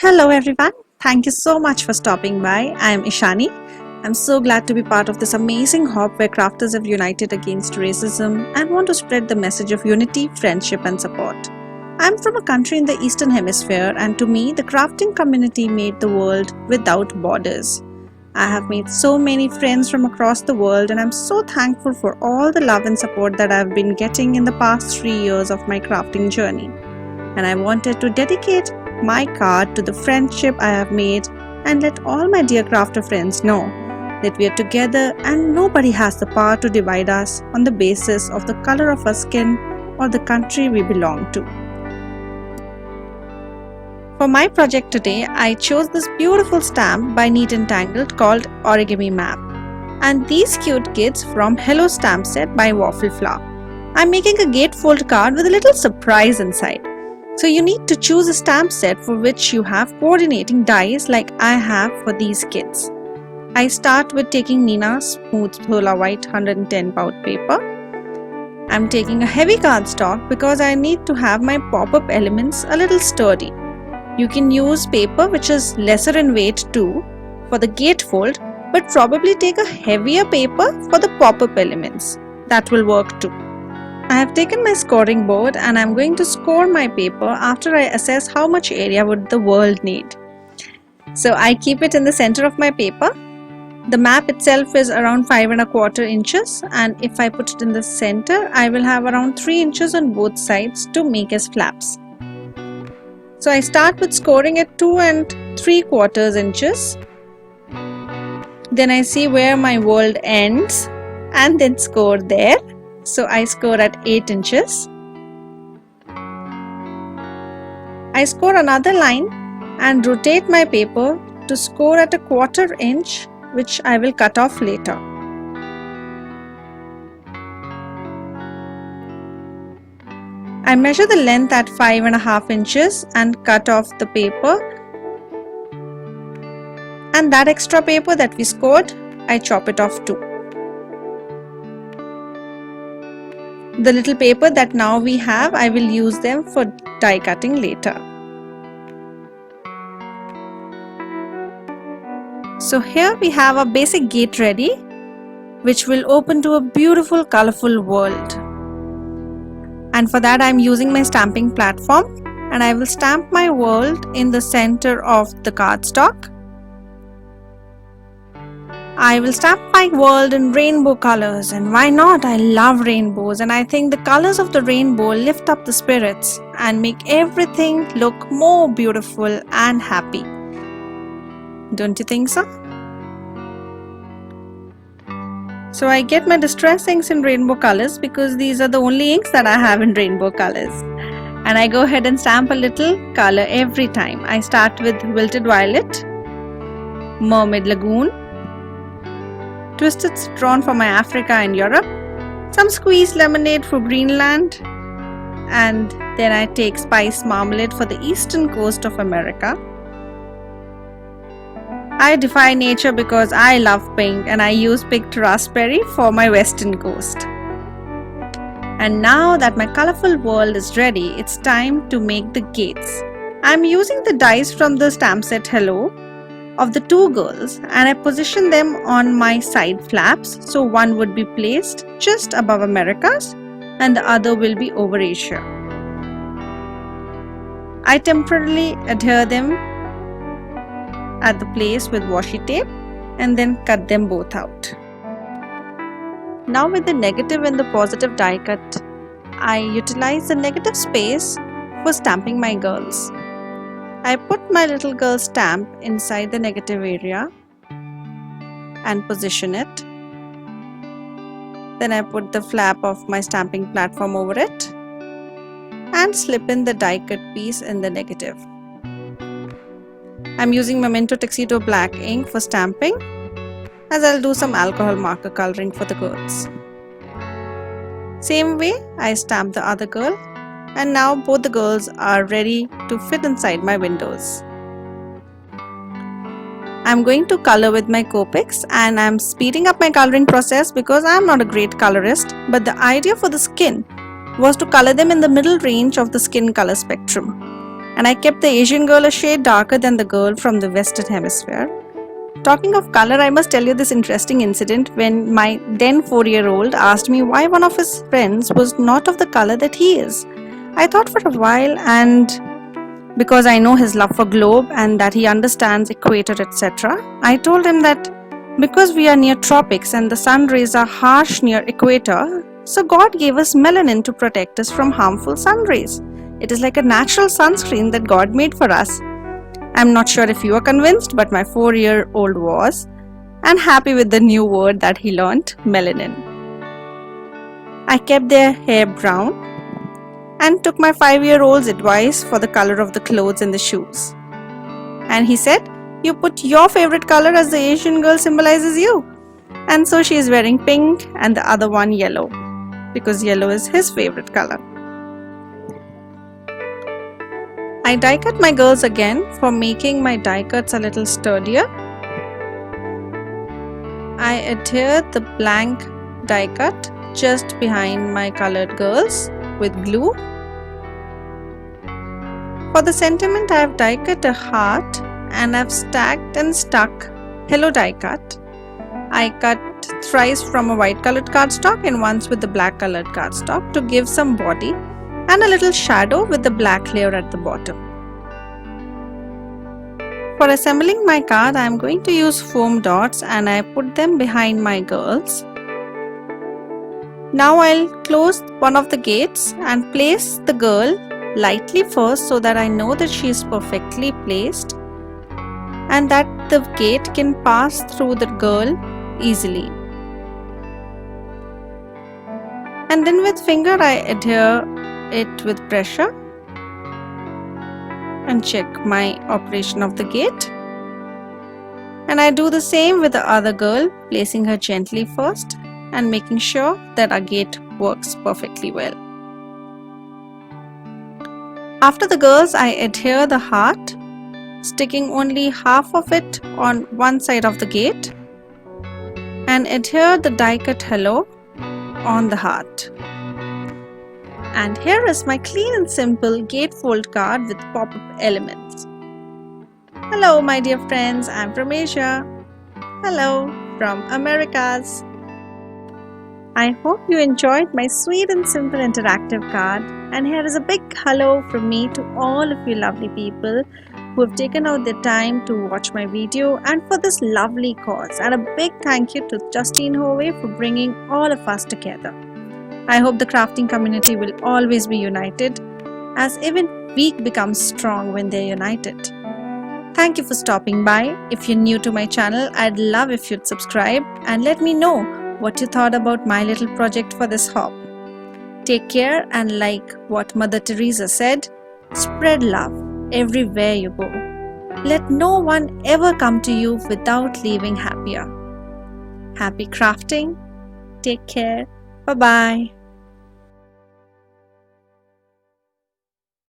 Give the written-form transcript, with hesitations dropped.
Hello everyone, thank you so much for stopping by. I am Ishani. I'm so glad to be part of this amazing hub where crafters have united against racism and want to spread the message of unity, friendship and support. I'm from a country in the Eastern Hemisphere, and to me the crafting community made the world without borders. I have made so many friends from across the world, and I'm so thankful for all the love and support that I've been getting in the past 3 years of my crafting journey. And I wanted to dedicate my card to the friendship I have made and let all my dear crafter friends know that we are together and nobody has the power to divide us on the basis of the color of our skin or the country we belong to. For my project today, I chose this beautiful stamp by Neat and Tangled called Origami Map, and these cute kids from Hello Stamp Set by Waffle Flower. I'm making a gatefold card with a little surprise inside. So you need to choose a stamp set for which you have coordinating dies like I have for these kids. I start with taking Nina's Smooth Thola White 110 pound paper. I'm taking a heavy cardstock because I need to have my pop-up elements a little sturdy. You can use paper which is lesser in weight too for the gatefold, but probably take a heavier paper for the pop-up elements. That will work too. I have taken my scoring board and I'm going to score my paper after I assess how much area would the world need. So I keep it in the center of my paper. The map itself is around 5¼ inches, and if I put it in the center, I will have around 3 inches on both sides to make as flaps. So I start with scoring at 2 3/4 inches. Then I see where my world ends and then score there. So I score at 8 inches. I score another line and rotate my paper to score at 1/4 inch, which I will cut off later. I measure the length at 5½ inches and cut off the paper. And that extra paper that we scored, I chop it off too. The little paper that now we have, I will use them for die cutting later. So here we have a basic gate ready, which will open to a beautiful colorful world. And for that I am using my stamping platform, and I will stamp my world in the center of the cardstock. I will stamp my world in rainbow colors, and why not? I love rainbows, and I think the colors of the rainbow lift up the spirits and make everything look more beautiful and happy. Don't you think so? So I get my distress inks in rainbow colors because these are the only inks that I have in rainbow colors. And I go ahead and stamp a little color every time. I start with Wilted Violet, Mermaid Lagoon, Twisted Citron for my Africa and Europe, some Squeezed Lemonade for Greenland, and then I take Spice Marmalade for the eastern coast of America. I defy nature because I love pink, and I use picked raspberry for my western coast. And now that my colorful world is ready, it's time to make the gates. I'm using the dies from the stamp set Hello of the 2 girls, and I position them on my side flaps, so one would be placed just above Americas and the other will be over Asia. I temporarily adhere them at the place with washi tape and then cut them both out. Now with the negative and the positive die cut, I utilize the negative space for stamping my girls. I put my little girl stamp inside the negative area and position it. Then I put the flap of my stamping platform over it and slip in the die cut piece in the negative. I'm using Memento Tuxedo Black ink for stamping, as I'll do some alcohol marker coloring for the girls. Same way, I stamp the other girl, and now both the girls are ready to fit inside my windows. I'm going to color with my Copics, and I'm speeding up my coloring process because I'm not a great colorist, but the idea for the skin was to color them in the middle range of the skin color spectrum. and I kept the Asian girl a shade darker than the girl from the Western Hemisphere. Talking of color, I must tell you this interesting incident when my then 4-year-old asked me why one of his friends was not of the color that he is. I thought for a while, and because I know his love for globe and that he understands equator, etc., I told him that because we are near tropics and the sun rays are harsh near equator, so God gave us melanin to protect us from harmful sun rays. It is like a natural sunscreen that God made for us. I'm not sure if you are convinced, but my 4-year-old was, and happy with the new word that he learnt, melanin. I kept their hair brown and took my 5-year-old's advice for the color of the clothes and the shoes. And he said, "You put your favorite color as the Asian girl symbolizes you." And so she is wearing pink and the other one yellow, because yellow is his favorite color. I die cut my girls again for making my die cuts a little sturdier. I adhered the blank die cut just behind my colored girls with glue. For the sentiment, I have die cut a heart and I've stacked and stuck hello die cut. I cut thrice from a white colored cardstock and once with the black colored cardstock to give some body and a little shadow with the black layer at the bottom. For assembling my card, I am going to use foam dots and I put them behind my girls. Now I'll close one of the gates and place the girl lightly first so that I know that she is perfectly placed and that the gate can pass through the girl easily. And then with finger I adhere it with pressure and check my operation of the gate. And I do the same with the other girl, placing her gently first and making sure that our gate works perfectly well. After the girls, I adhere the heart, sticking only half of it on one side of the gate, and adhere the die cut hello on the heart. And here is my clean and simple gatefold card with pop-up elements. Hello my dear friends, I'm from Asia. Hello from Americas. I hope you enjoyed my sweet and simple interactive card, and here is a big hello from me to all of you lovely people who have taken out their time to watch my video and for this lovely cause, and a big thank you to Justine Hovey for bringing all of us together. I hope the crafting community will always be united, as even weak becomes strong when they're united. Thank you for stopping by. If you're new to my channel, I'd love if you'd subscribe and let me know what you thought about my little project for this hop. Take care, and like what Mother Teresa said, spread love everywhere you go. Let no one ever come to you without leaving happier. Happy crafting. Take care. Bye-bye.